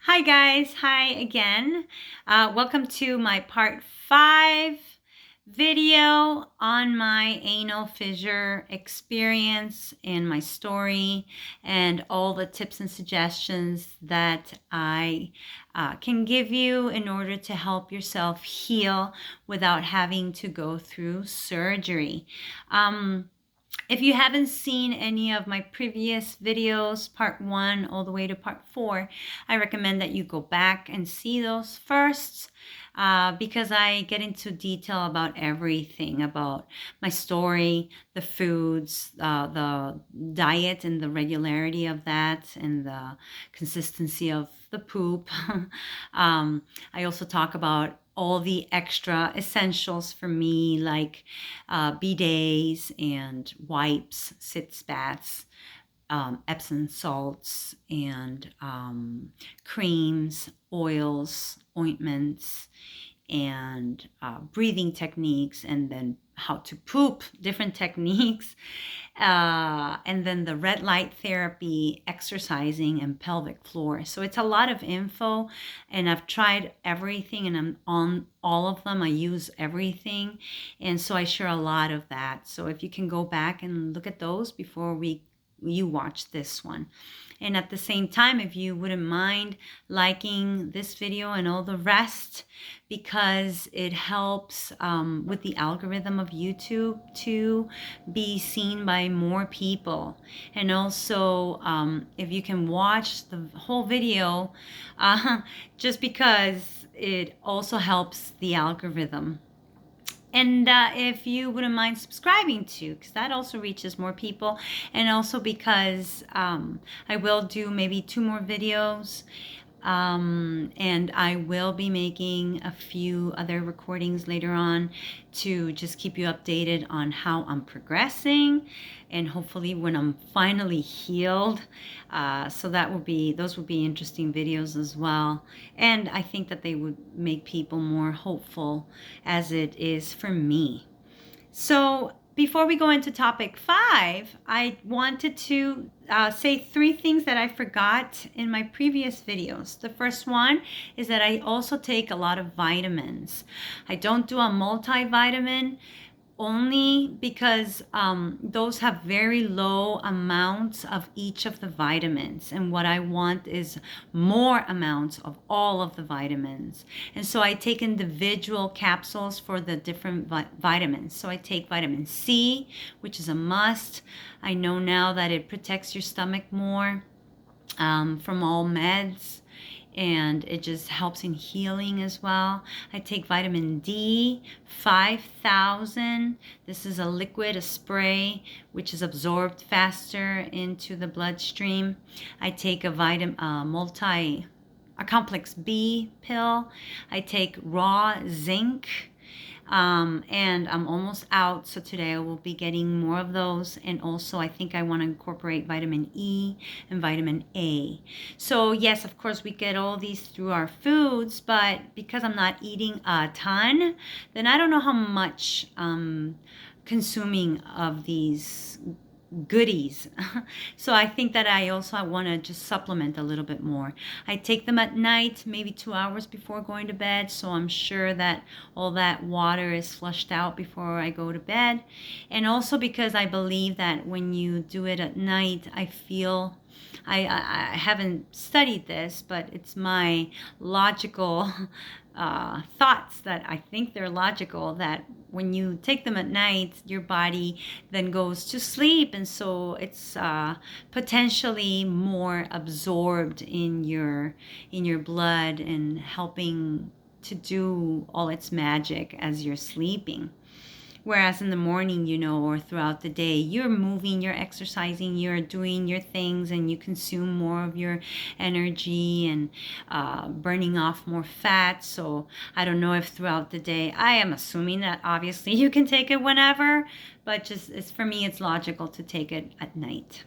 Hi guys, hi again. Welcome to my part 5 video on my anal fissure experience and my story and all the tips and suggestions that I can give you in order to help yourself heal without having to go through surgery. If you haven't seen any of my previous videos, part 1 all the way to part 4, I recommend that you go back and see those first because I get into detail about everything, about my story, the foods, the diet and the regularity of that, and the consistency of the poop. I also talk about all the extra essentials for me, like bidets and wipes, sitz baths, Epsom salts, and creams, oils, ointments, and breathing techniques, and then how to poop, different techniques, and then the red light therapy, exercising, and pelvic floor. So it's a lot of info, and I've tried everything, and I'm on all of them. I use everything, and so I share a lot of that. So if you can go back and look at those before you watch this one. And at the same time, if you wouldn't mind liking this video and all the rest, because it helps with the algorithm of YouTube to be seen by more people. And also, if you can watch the whole video, just because it also helps the algorithm. And if you wouldn't mind subscribing to, because that also reaches more people. And also because I will do maybe 2 more videos. And I will be making a few other recordings later on to just keep you updated on how I'm progressing, and hopefully when I'm finally healed. So those would be interesting videos as well. And I think that they would make people more hopeful, as it is for me. So before we go into topic 5, I wanted to say 3 things that I forgot in my previous videos. The first one is that I also take a lot of vitamins. I don't do a multivitamin, only because those have very low amounts of each of the vitamins, and what I want is more amounts of all of the vitamins. And so I take individual capsules for the different vitamins. So I take vitamin C, which is a must. I know now that it protects your stomach more from all meds, and it just helps in healing as well. I take vitamin D, 5,000. This is a liquid, a spray, which is absorbed faster into the bloodstream. I take a complex B pill. I take raw zinc. And I'm almost out, so today I will be getting more of those. And also I think I want to incorporate vitamin E and vitamin A. So yes, of course we get all these through our foods, but because I'm not eating a ton, then I don't know how much consuming of these goodies. So I think that I want to just supplement a little bit more. I take them at night, maybe 2 hours before going to bed, so I'm sure that all that water is flushed out before I go to bed. And also because I believe that when you do it at night, I haven't studied this, but it's my logical thoughts that I think they're logical, that when you take them at night, your body then goes to sleep, and so it's potentially more absorbed in your blood and helping to do all its magic as you're sleeping. Whereas in the morning, or throughout the day, you're moving, you're exercising, you're doing your things, and you consume more of your energy and burning off more fat. So I don't know if throughout the day, I am assuming that obviously you can take it whenever, but for me, it's logical to take it at night.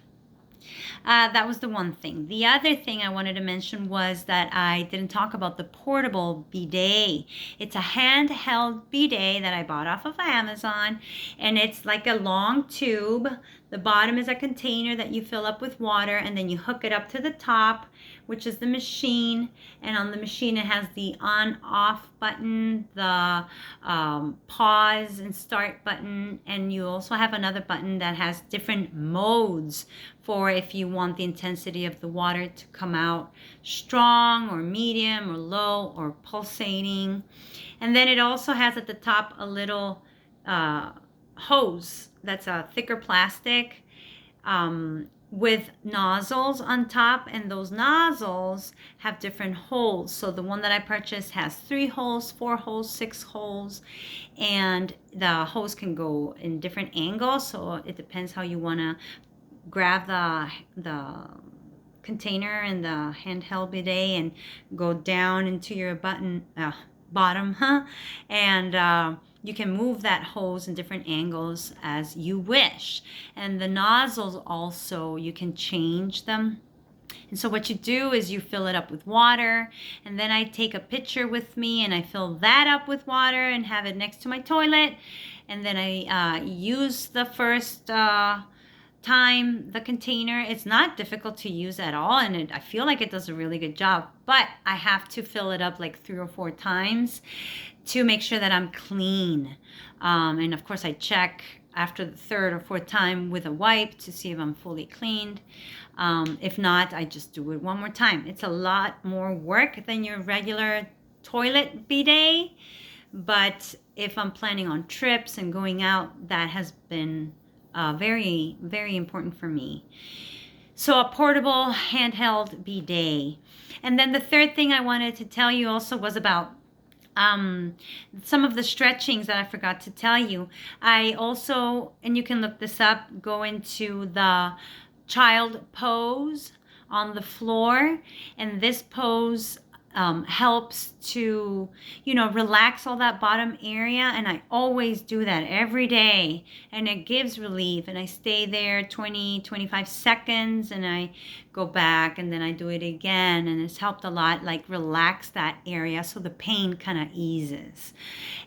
That was the one thing. The other thing I wanted to mention was that I didn't talk about the portable bidet. It's a handheld bidet that I bought off of Amazon, and it's like a long tube The bottom is a container that you fill up with water, and then you hook it up to the top, which is the machine. And on the machine, it has the on-off button, the pause and start button, and you also have another button that has different modes for if you want the intensity of the water to come out strong or medium or low or pulsating. And then it also has at the top a little hose that's a thicker plastic with nozzles on top, and those nozzles have different holes. So the one that I purchased has 3 holes, 4 holes, 6 holes, and the hose can go in different angles. So it depends how you want to grab the container and the handheld bidet and go down into your bottom, and you can move that hose in different angles as you wish. And the nozzles also, you can change them. And so what you do is you fill it up with water, and then I take a pitcher with me and I fill that up with water and have it next to my toilet. And then I use the first time the container. It's not difficult to use at all, and I feel like it does a really good job, but I have to fill it up like 3 or 4 times to make sure that I'm clean. And of course I check after the 3rd or 4th time with a wipe to see if I'm fully cleaned. If not, I just do it one more time. It's a lot more work than your regular toilet bidet, but if I'm planning on trips and going out, that has been very, very important for me. So a portable handheld bidet. And then the 3rd thing I wanted to tell you also was about some of the stretchings that I forgot to tell you. I also, and you can look this up, go into the child pose on the floor, and this pose helps to, relax all that bottom area. And I always do that every day, and it gives relief. And I stay there 20, 25 seconds, and I go back, and then I do it again. And it's helped a lot, like relax that area so the pain kind of eases.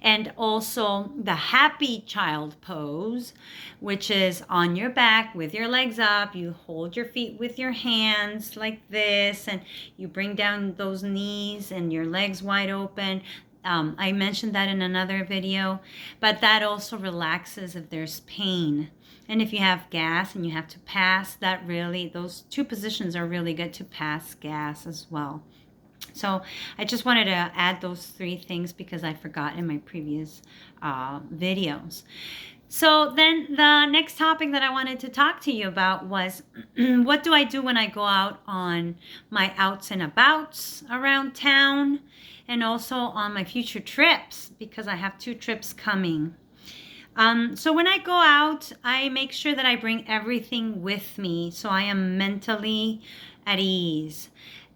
And also the happy child pose, which is on your back with your legs up. You hold your feet with your hands like this, and you bring down those knees and your legs wide open. I mentioned that in another video, but that also relaxes if there's pain. And if you have gas and you have to pass, those 2 positions are really good to pass gas as well. So I just wanted to add those 3 things because I forgot in my previous videos. So then the next topic that I wanted to talk to you about was what do I do when I go out on my outs and abouts around town, and also on my future trips, because I have 2 trips coming. So when I go out, I make sure that I bring everything with me so I am mentally at ease.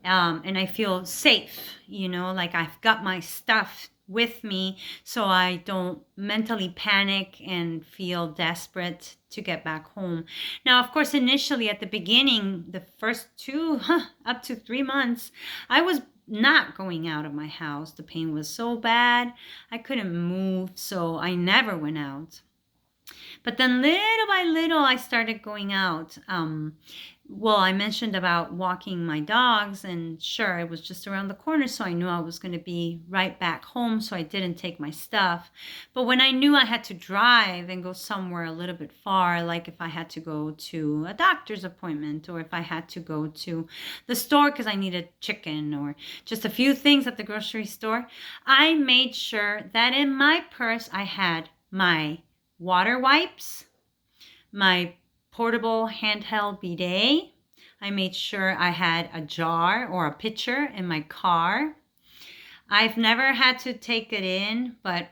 And I feel safe, like I've got my stuff with me so I don't mentally panic and feel desperate to get back home. Now, of course, initially at the beginning, the first 2, up to 3 months, I was not going out of my house. The pain was so bad, I couldn't move, so I never went out. But then little by little, I started going out. Well, I mentioned about walking my dogs, and sure, it was just around the corner, so I knew I was going to be right back home, so I didn't take my stuff. But when I knew I had to drive and go somewhere a little bit far, like if I had to go to a doctor's appointment, or if I had to go to the store because I needed chicken, or just a few things at the grocery store, I made sure that in my purse I had my water wipes, my portable handheld bidet. I made sure I had a jar or a pitcher in my car. I've never had to take it in, but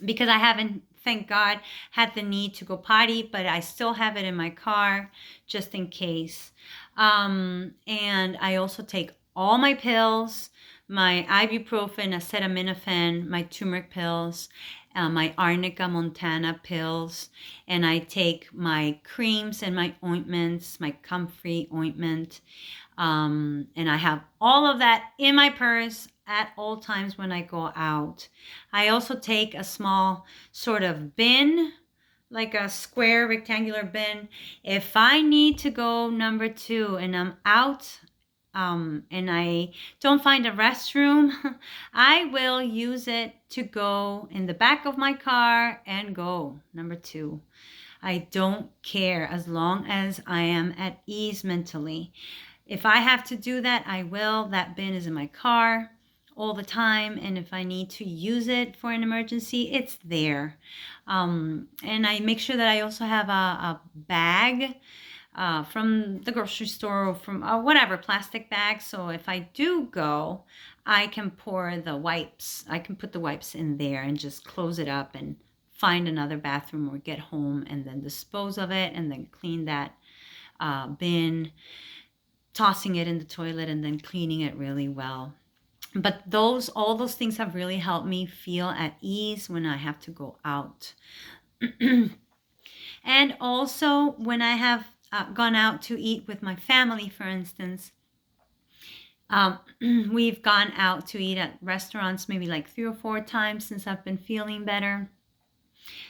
because I haven't, thank God, had the need to go potty, but I still have it in my car just in case. And I also take all my pills, my ibuprofen, acetaminophen, my turmeric pills, my Arnica Montana pills, and I take my creams and my ointments, my comfrey ointment, and I have all of that in my purse at all times when I go out. I also take a small sort of bin like a square rectangular bin. If I need to go number 2 and I'm out, and I don't find a restroom, I will use it to go in the back of my car and go number 2. I don't care as long as I am at ease mentally. If I have to do that, I will. That bin is in my car all the time. And if I need to use it for an emergency, it's there. And I make sure that I also have a bag from the grocery store or from whatever, plastic bag. So if I do go, I can pour the wipes. I can put the wipes in there and just close it up and find another bathroom or get home and then dispose of it and then clean that bin, tossing it in the toilet and then cleaning it really well. But all those things have really helped me feel at ease when I have to go out. And also when I have gone out to eat with my family, for instance, we've gone out to eat at restaurants maybe like 3 or 4 times since I've been feeling better.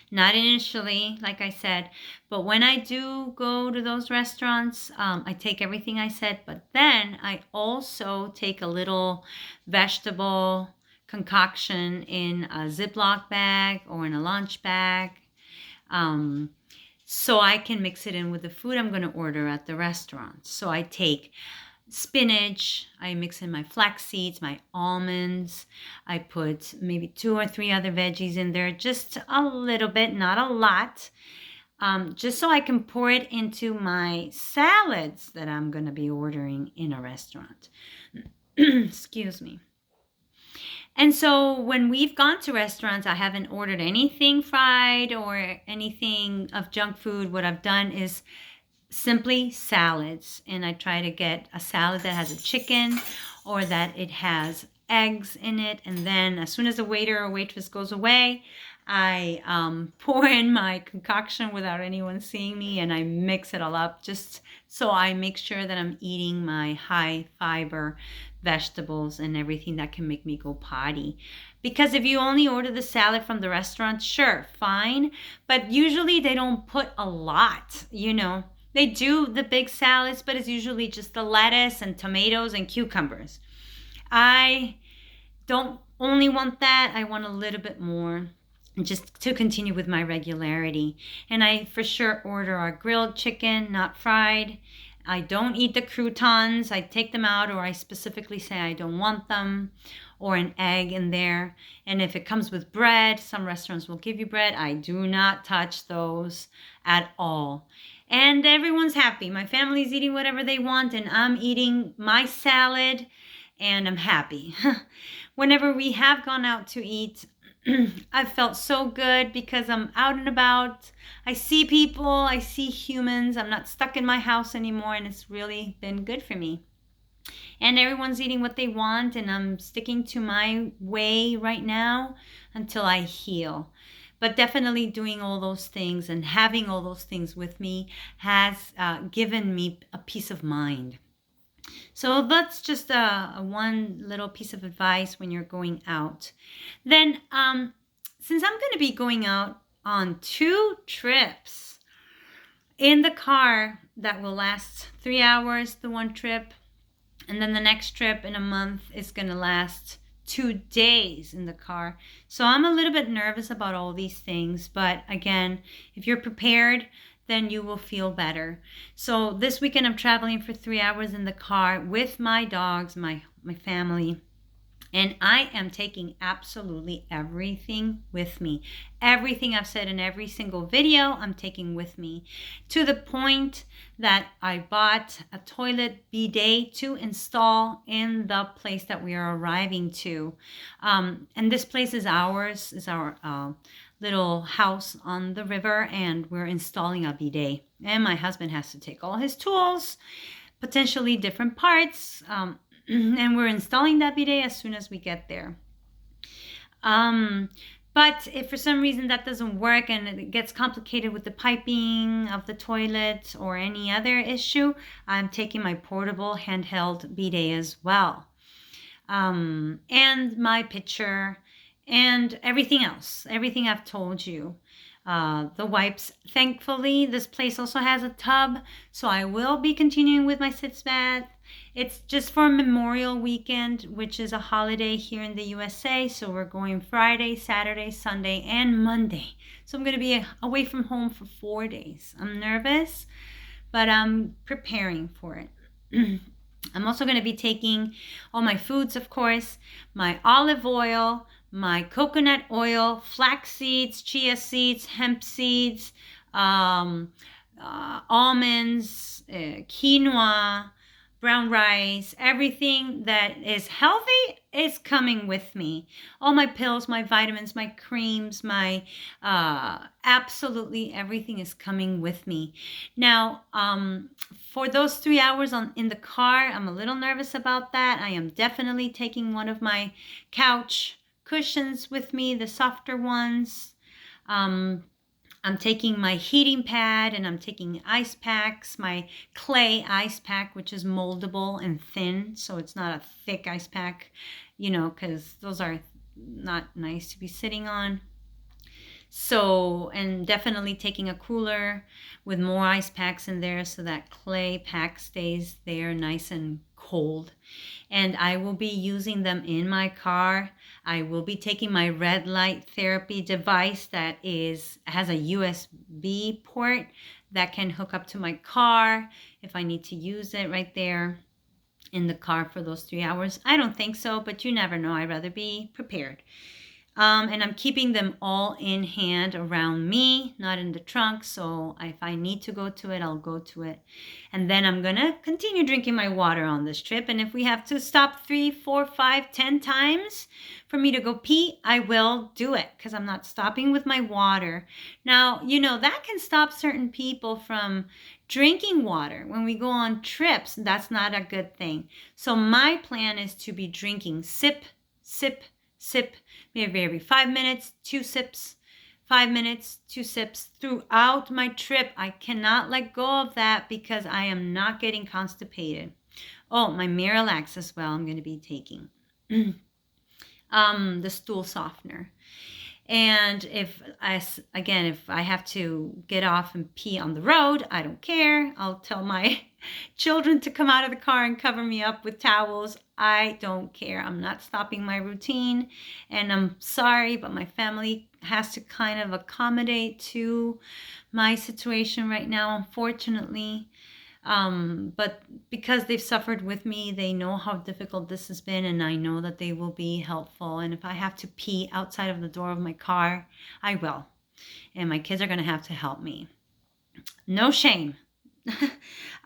Not initially, like I said, but when I do go to those restaurants, I take everything I said, but then I also take a little vegetable concoction in a Ziploc bag or in a lunch bag, so I can mix it in with the food I'm going to order at the restaurant. So I take spinach, I mix in my flax seeds, my almonds, I put maybe 2 or 3 other veggies in there, just a little bit, not a lot, just so I can pour it into my salads that I'm going to be ordering in a restaurant. Excuse me. And so when we've gone to restaurants, I haven't ordered anything fried or anything of junk food. What I've done is simply salads, and I try to get a salad that has a chicken or that it has eggs in it, and then as soon as the waiter or waitress goes away, I pour in my concoction without anyone seeing me, and I mix it all up just so I make sure that I'm eating my high fiber vegetables and everything that can make me go potty. Because if you only order the salad from the restaurant, sure, fine, but usually they don't put a lot, you know. They do the big salads, but it's usually just the lettuce and tomatoes and cucumbers. I don't only want that. I want a little bit more just to continue with my regularity. And I for sure order our grilled chicken, not fried. I don't eat the croutons. I take them out, or I specifically say I don't want them, or an egg in there. And if it comes with bread, some restaurants will give you bread. I do not touch those at all. And everyone's happy. My family's eating whatever they want, and I'm eating my salad, and I'm happy. Whenever we have gone out to eat, I've felt so good because I'm out and about. I see people, I see humans. I'm not stuck in my house anymore, and it's really been good for me. And everyone's eating what they want, and I'm sticking to my way right now until I heal. But definitely doing all those things and having all those things with me has given me a peace of mind. So that's just a one little piece of advice when you're going out. Then, since I'm going to be going out on 2 trips in the car that will last 3 hours, the one trip, and then the next trip in a month is going to last 2 days in the car. So I'm a little bit nervous about all these things, but again, if you're prepared, then you will feel better. So this weekend I'm traveling for 3 hours in the car with my dogs, my family, and I am taking absolutely everything with me. Everything I've said in every single video, I'm taking with me, to the point that I bought a toilet bidet to install in the place that we are arriving to. And this place is ours, is our little house on the river, and we're installing a bidet. And my husband has to take all his tools, potentially different parts, and we're installing that bidet as soon as we get there. But if for some reason that doesn't work and it gets complicated with the piping of the toilet or any other issue, I'm taking my portable handheld bidet as well. And my pitcher and everything else, everything I've told you. the wipes. Thankfully, this place also has a tub, so I will be continuing with my sitz bath. It's just for Memorial Weekend, which is a holiday here in the USA. So we're going Friday, Saturday, Sunday, and Monday. So I'm going to be away from home for 4 days. I'm nervous, but I'm preparing for it. I'm also going to be taking all my foods, of course, my olive oil, my coconut oil, flax seeds, chia seeds, hemp seeds, almonds, quinoa, brown rice, everything that is healthy is coming with me. All my pills, my vitamins, my creams, my absolutely everything is coming with me. Now, for those 3 hours in the car, I'm a little nervous about that. I am definitely taking one of my couch cushions with me, the softer ones. I'm taking my heating pad and I'm taking ice packs, my clay ice pack, which is moldable and thin. So it's not a thick ice pack, because those are not nice to be sitting on. So, and definitely taking a cooler with more ice packs in there so that clay pack stays there nice and cold. And I will be using them in my car. I will be taking my red light therapy device that has a USB port that can hook up to my car if I need to use it right there in the car for those 3 hours. I don't think so, but you never know. I'd rather be prepared. And I'm keeping them all in hand around me, not in the trunk. So if I need to go to it, I'll go to it. And then I'm going to continue drinking my water on this trip. And if we have to stop 3, 4, 5, 10 times for me to go pee, I will do it because I'm not stopping with my water. Now, that can stop certain people from drinking water when we go on trips. That's not a good thing. So my plan is to be drinking sip, sip, sip, maybe every 5 minutes, 2 sips, 5 minutes, 2 sips throughout my trip. I cannot let go of that because I am not getting constipated. Oh, my Miralax as well, I'm going to be taking. The stool softener. And if I have to get off and pee on the road, I don't care. I'll tell my children to come out of the car and cover me up with towels. I don't care. I'm not stopping my routine. And I'm sorry, but my family has to kind of accommodate to my situation right now, unfortunately. But because they've suffered with me, they know how difficult this has been, and I know that they will be helpful. And if I have to pee outside of the door of my car, I will. And my kids are going to have to help me. No shame.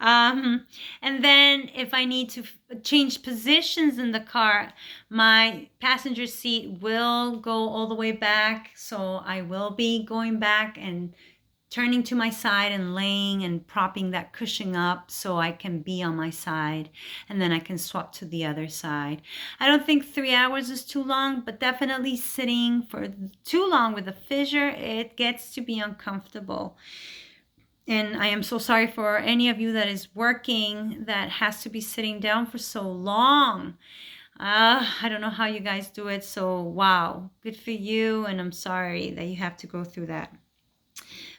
And then if I need to change positions in the car, my passenger seat will go all the way back. So I will be going back and turning to my side and laying and propping that cushion up so I can be on my side, and then I can swap to the other side. I don't think 3 hours is too long, but definitely sitting for too long with a fissure, it gets to be uncomfortable. And I am so sorry for any of you that is working that has to be sitting down for so long. I don't know how you guys do it, so wow, good for you, and I'm sorry that you have to go through that.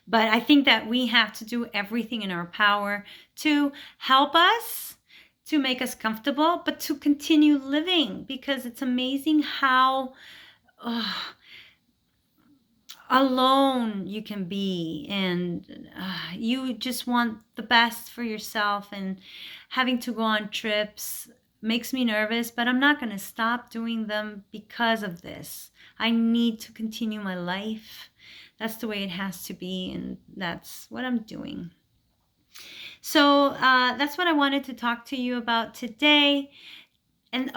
But I think that we have to do everything in our power to help us, to make us comfortable, but to continue living, because it's amazing how alone you can be, and you just want the best for yourself, and having to go on trips makes me nervous, but I'm not going to stop doing them because of this. I need to continue my life. That's the way it has to be, and that's what I'm doing. So that's what I wanted to talk to you about today. And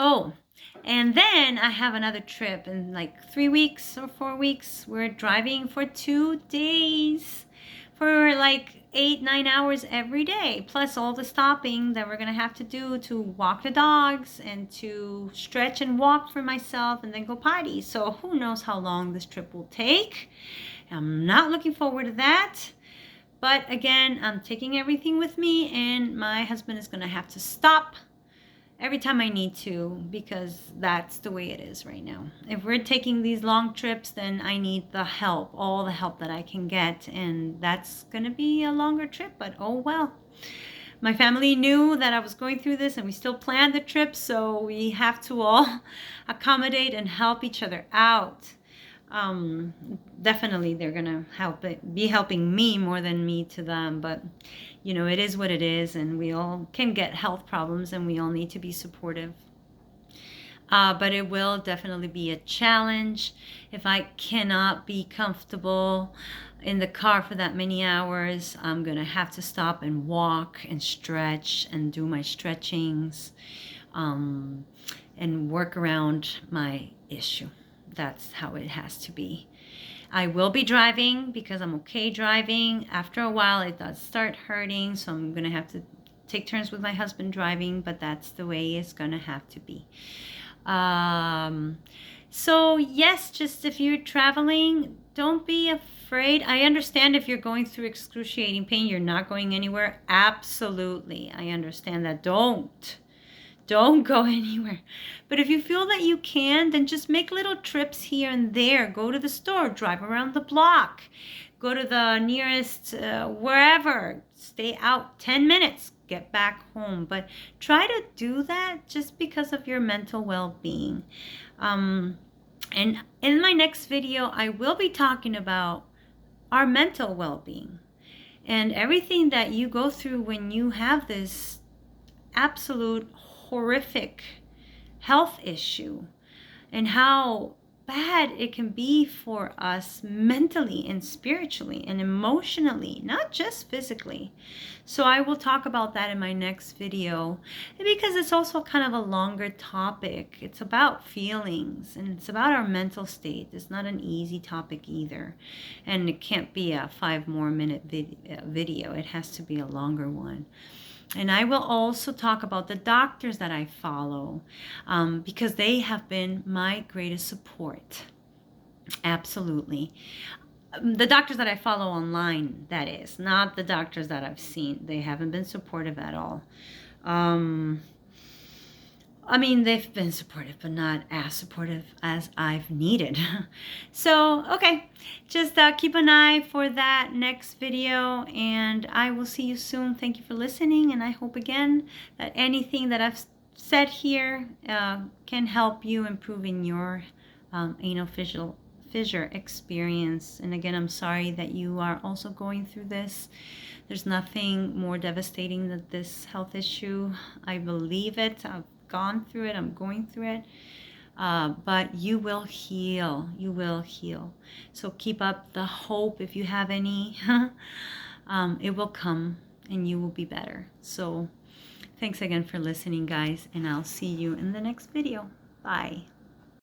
then I have another trip in like 3 weeks or 4 weeks. We're driving for 2 days for like 8-9 hours every day, plus all the stopping that we're gonna have to do to walk the dogs and to stretch and walk for myself and then go potty. So who knows how long this trip will take. I'm not looking forward to that. But again, I'm taking everything with me, and my husband is gonna have to stop every time I need to, because that's the way it is right now. If we're taking these long trips, then I need the help, all the help that I can get, and that's gonna be a longer trip, but oh well. My family knew that I was going through this, and we still planned the trip, so we have to all accommodate and help each other out. um, Definitely they're gonna be helping me more than me to them, but you know, it is what it is, and we all can get health problems, and we all need to be supportive. But it will definitely be a challenge if I cannot be comfortable in the car for that many hours. I'm gonna have to stop and walk and stretch and do my stretchings, um, and work around my issue. That's how it has to be. I will be driving because I'm okay driving. After a while, it does start hurting, so I'm gonna have to take turns with my husband driving, but that's the way it's gonna have to be. So yes, just if you're traveling, don't be afraid. I understand if you're going through excruciating pain, you're not going anywhere. Absolutely. I understand that. Don't go anywhere. But if you feel that you can, then just make little trips here and there. Go to the store, drive around the block, go to the nearest wherever, stay out 10 minutes, get back home. But try to do that just because of your mental well-being. And in my next video, I will be talking about our mental well-being and everything that you go through when you have this absolute horrific health issue, and how bad it can be for us mentally and spiritually and emotionally, not just physically. So I will talk about that in my next video, because it's also kind of a longer topic. It's about feelings and it's about our mental state. It's not an easy topic either, and it can't be a 5 more minute video. It has to be a longer one. And I will also talk about the doctors that I follow, because they have been my greatest support. Absolutely. The doctors that I follow online, that is, not the doctors that I've seen. They haven't been supportive at all. I mean, they've been supportive, but not as supportive as I've needed. So, okay, just keep an eye for that next video, and I will see you soon. Thank you for listening, and I hope again that anything that I've said here can help you improve in your anal fissure experience. And again, I'm sorry that you are also going through this. There's nothing more devastating than this health issue. I believe it. I've gone through it. I'm going through it. But you will heal. You will heal. So keep up the hope if you have any. It will come and you will be better. So thanks again for listening, guys, and I'll see you in the next video. Bye.